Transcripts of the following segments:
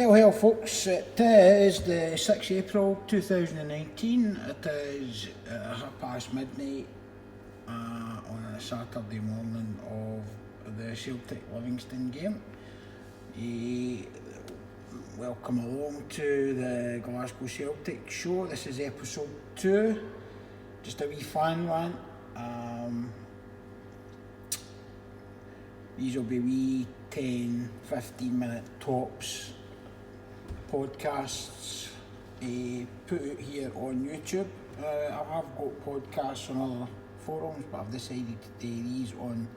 Well, folks, it is the 6th April 2019. It is half past midnight on a Saturday morning of the Celtic Livingston game. Welcome along to the Glasgow Celtic show. This is episode 2. Just a wee fan rant. These will be wee 10-15 minute tops podcasts put out here on YouTube. I have got podcasts on other forums, but I've decided to do these on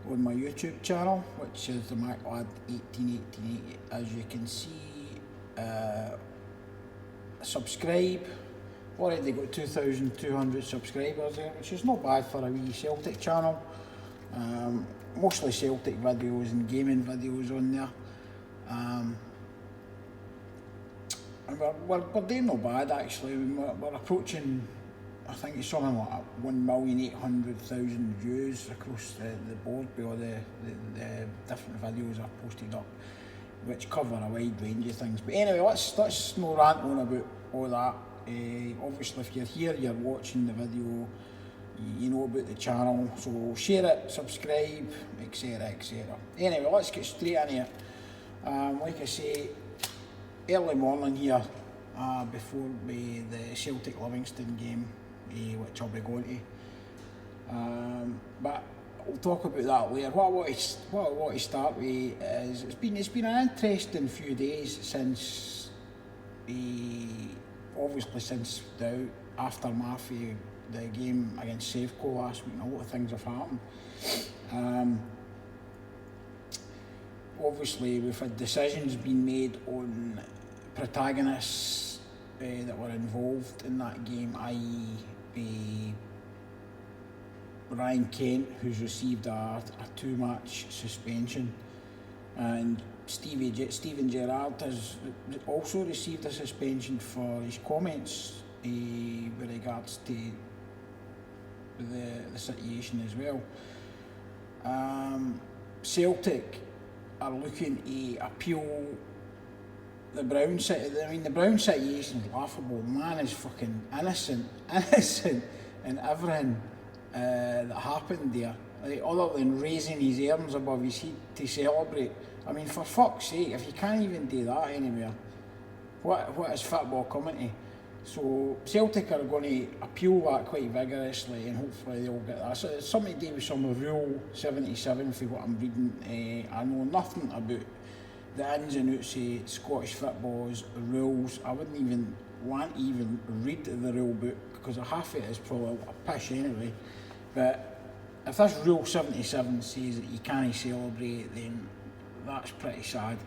my YouTube channel, which is the MacLad1888. As you can see, subscribe. I've already got 2,200 subscribers there, which is not bad for a wee Celtic channel. Mostly Celtic videos and gaming videos on there. And we're doing no bad actually. We're approaching, I think it's something like 1,800,000 views across the board with all the different videos I've posted up, which cover a wide range of things. But anyway, let's no rant on about all that. Obviously, if you're here, you're watching the video, you know about the channel, so share it, subscribe, etc, etc. Anyway, let's get straight into it. Like I say, early morning here before the Celtic Livingston game, which I'll be going to. But we'll talk about that later. What I want to start with is it's been an interesting few days since obviously since the aftermath of the game against Safeco last week. A lot of things have happened. Obviously we've had decisions being made on protagonists that were involved in that game, i.e. Ryan Kent, who's received a 2-match suspension, and Steven Gerrard has also received a suspension for his comments with regards to the situation as well. Celtic are looking to appeal the Brown situation. I mean, the Brown situation is laughable. The man is fucking innocent in everything that happened there. Like, other than raising his arms above his head to celebrate. I mean, for fuck's sake, if you can't even do that anywhere, what is football coming to? So Celtic are going to appeal that quite vigorously, and hopefully they'll get that. So it's something to do with some of Rule 77 for what I'm reading. I know nothing about the ins and outs of Scottish football's rules. I wouldn't even want to even read the rule book, because half of it is probably a pish anyway. But if this Rule 77 says that you can't celebrate, then that's pretty sad.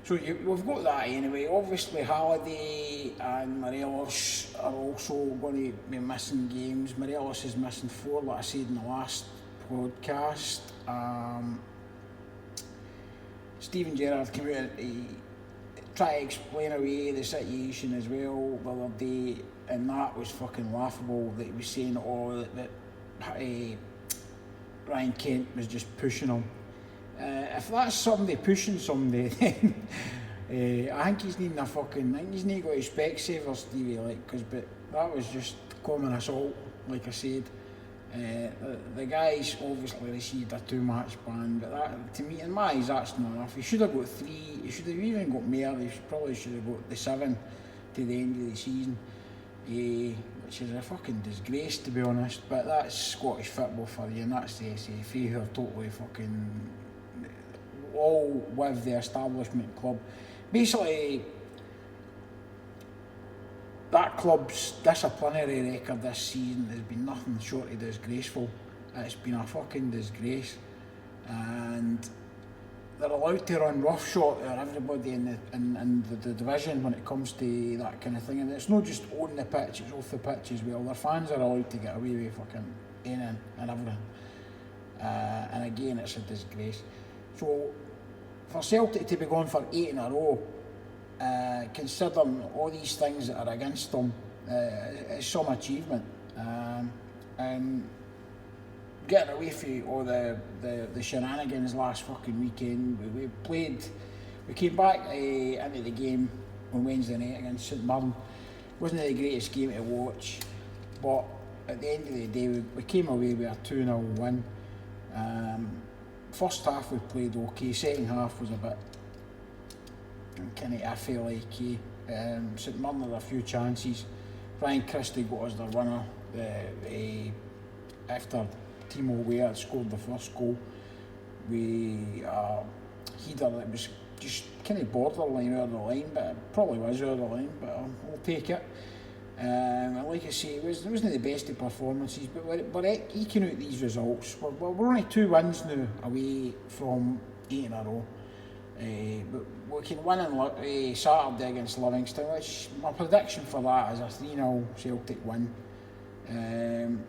So we've got that anyway. Obviously Halliday and Morelos are also going to be missing games. Morelos is missing 4, like I said in the last podcast. Steven Gerrard came out to try to explain away the situation as well the other day, and that was fucking laughable, that he was saying that Ryan Kent was just pushing him. If that's somebody pushing somebody, then I think he's needing I think he's not got his Specsavers, Stevie, but that was just common assault, like I said. The guy's obviously received a 2-match ban, but that, to me, in my eyes, that's not enough. He should have got 3, he should have even got more, probably should have got the 7 to the end of the season, which is a fucking disgrace, to be honest. But that's Scottish football for you, and that's the SFA, who are totally fucking all with the establishment club. Basically, that club's disciplinary record this season has been nothing short of disgraceful. It's been a fucking disgrace, and they're allowed to run roughshod at everybody in the division when it comes to that kind of thing. And it's not just on the pitch, it's off the pitch as well. Their fans are allowed to get away with fucking anything and everything. And again, it's a disgrace. So for Celtic to be going for 8 in a row, considering all these things that are against them, is some achievement. And getting away from all the shenanigans last fucking weekend, we We came back into the game on Wednesday night against St Mirren. Wasn't the greatest game to watch, but at the end of the day we came away with a 2-0 win. First half we played okay, second half was a bit kind of iffy like. St Mirren had a few chances. Brian Christie got us the winner after Timo Weah had scored the first goal. Header that was just kind of borderline out of the line, but it probably was out of the line, but we'll take it. And like I say, it wasn't the best of performances, but we're eking out these results. We're only 2 wins now away from 8 in a row. But we can win on Saturday against Livingston, which my prediction for that is a 3-0 Celtic win. And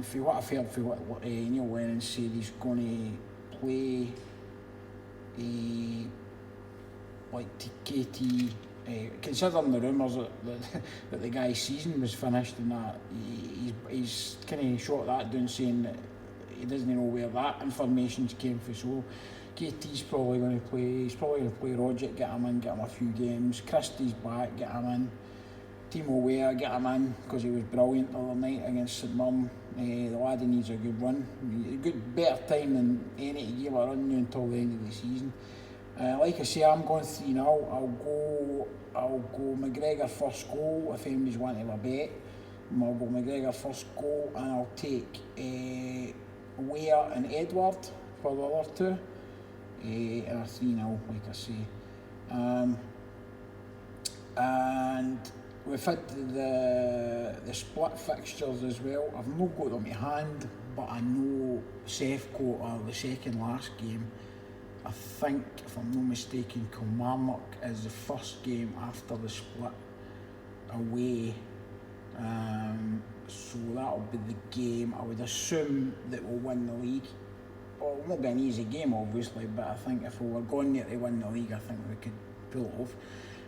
for what I've heard for what Neil Lennon said, he's going to play like KT. Considering the rumours that the guy's season was finished and that, he's kind of shot that down, saying that he doesn't know where that information came from. So KT's probably going to play. He's probably going to play Roger, get him in, get him a few games. Christie's back, get him in. Timo Weah, get him in because he was brilliant the other night against St Mirren. The laddie needs a good run, better time than any to give a run until the end of the season. Like I say, I'm going 3-0. I'll go McGregor first goal if anybody's wanting to have a bet. I'll go McGregor first goal, and I'll take Weah and Edward for the other two. And a 3-0, like I say. And we've had the split fixtures as well. I've not got them to hand, but I know Sefco are the second last game. I think, if I'm not mistaken, Kilmarnock is the first game after the split away. So that'll be the game. I would assume that we'll win the league. Well, it won't be an easy game, obviously, but I think if we were going there to win the league, I think we could pull it off.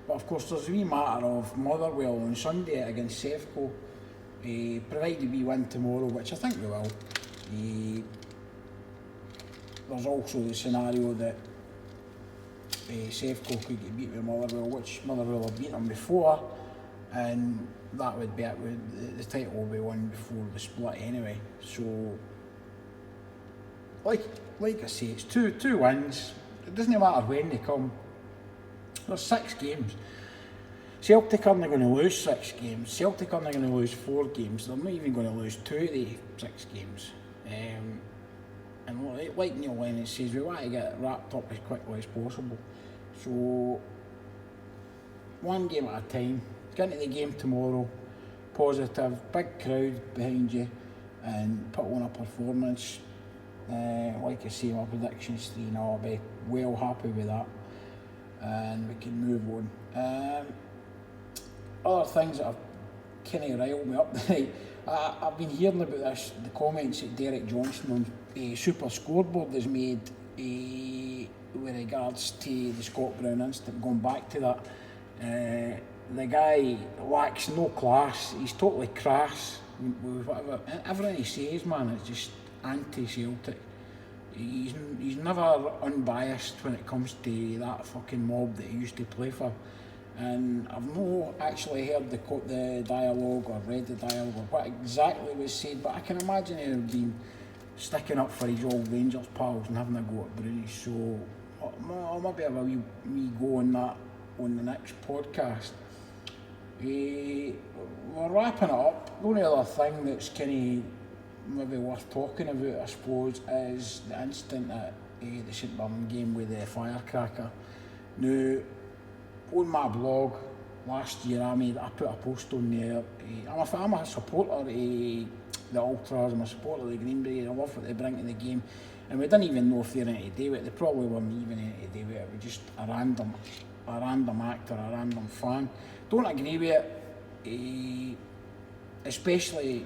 But of course, there's a wee matter of Motherwell on Sunday against Sefco. Provided we win tomorrow, which I think we will. There's also the scenario that Sefco could get beat with Motherwell, which Motherwell have beaten them before, and that would be it. The title will be won before the split anyway. So, like I say, it's two wins. It doesn't matter when they come. There's 6 games. Celtic aren't going to lose 6 games. Celtic aren't going to lose 4 games. They're not even going to lose 2 of the 6 games. And like Neil Lennon says, we want to get it wrapped up as quickly as possible. So, 1 game at a time. Get into the game tomorrow. Positive, big crowd behind you, and put on a performance. Like I say, my prediction's 3-0. I'll be well happy with that. And we can move on. Other things that have kind of riled me up tonight. I've been hearing about this, the comments that Derek Johnson on Super Scoreboard has made with regards to the Scott Brown incident. Going back to that, the guy lacks no class. He's totally crass with whatever. Everything he says, man, is just anti-Celtic. He's never unbiased when it comes to that fucking mob that he used to play for. And I've not actually heard the dialogue or read the dialogue or what exactly was said, but I can imagine he'd have been sticking up for his old Rangers pals and having a go at Bruni. So I'll maybe have a wee go on that on the next podcast. We're wrapping it up. The only other thing that's kind of maybe worth talking about, I suppose, is the incident at the St Mirren game with the Firecracker. Now, on my blog last year, I put a post on there. I'm a supporter of the Ultras. I'm a supporter of the Green Brigade. I love what they bring to the game, and we didn't even know if they're anything to do with it. They probably weren't even anything to do with it. It was just a random actor, a random fan. Don't agree with it, especially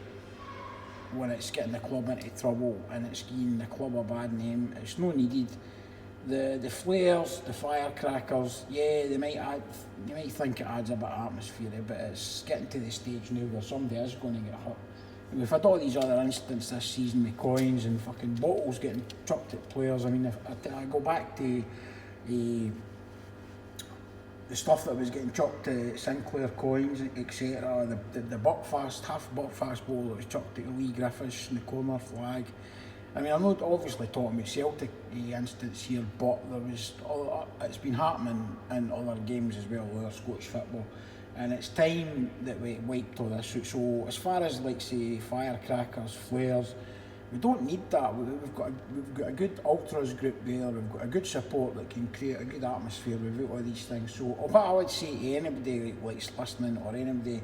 when it's getting the club into trouble and it's giving the club a bad name. It's no needed. The flares, the firecrackers, yeah, they might think it adds a bit of atmosphere, but it's getting to the stage now where somebody is going to get hurt. And we've had all these other incidents this season with coins and fucking bottles getting chucked at players. I mean, if I go back to the stuff that was getting chucked to Sinclair coins, etc. The Buckfast, half Buckfast ball that was chucked to Lee Griffiths in the corner flag. I mean, I'm not obviously talking about Celtic instance here, but it's been happening in other games as well, other Scottish football. And it's time that we wiped all this out. So as far as, like, say, firecrackers, flares, we don't need that. We've got a good ultras group there. We've got a good support that can create a good atmosphere without all these things. So what I would say to anybody that's listening, or anybody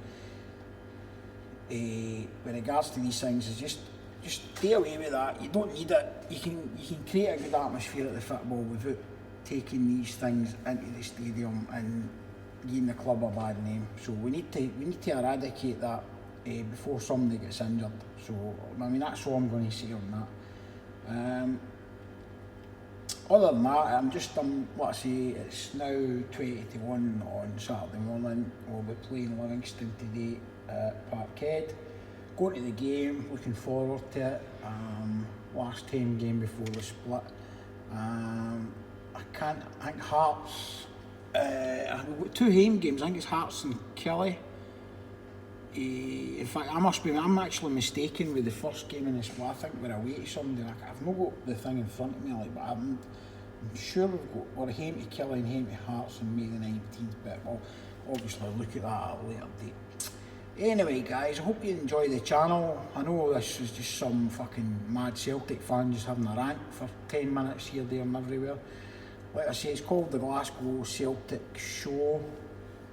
with regards to these things, is just stay away with that. You don't need it. You can create a good atmosphere at the football without taking these things into the stadium and giving the club a bad name. So we need to eradicate that before somebody gets injured. So I mean, that's all I'm going to say on that. Other than that, what I say, it's now 20:21 on Saturday morning. We'll be playing Livingston today at Parkhead. Going to the game, looking forward to it. Last home game before the split. I think Hearts. We've got 2 home games. I think it's Hearts and Kelly. In fact, I'm actually mistaken with the first game in the split. I think we're away to somebody. I've not got the thing in front of me, but I'm sure we're home to Kelly and home to Hearts on May the 19th. But we'll obviously look at that at a later date. Anyway, guys, I hope you enjoy the channel. I know this is just some fucking mad Celtic fan just having a rant for 10 minutes here, there and everywhere. Like I say, it's called the Glasgow Celtic Show.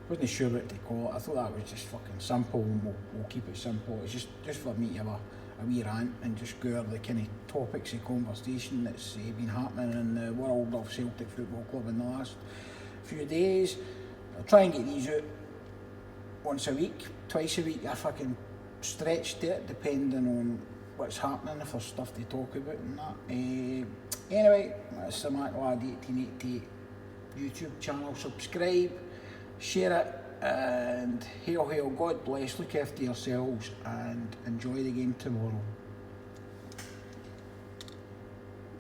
Wasn't sure what to call it. I thought that was just fucking simple, and we'll keep it simple. It's just for me to have a wee rant and just go over the kind of topics of conversation that's been happening in the world of Celtic Football Club in the last few days. I'll try and get these out once a week, twice a week if I can stretch to it, depending on what's happening, if there's stuff to talk about and that. Anyway, that's the Mac Lad 1888 YouTube channel. Subscribe, share it, and hail, God bless, look after yourselves and enjoy the game tomorrow.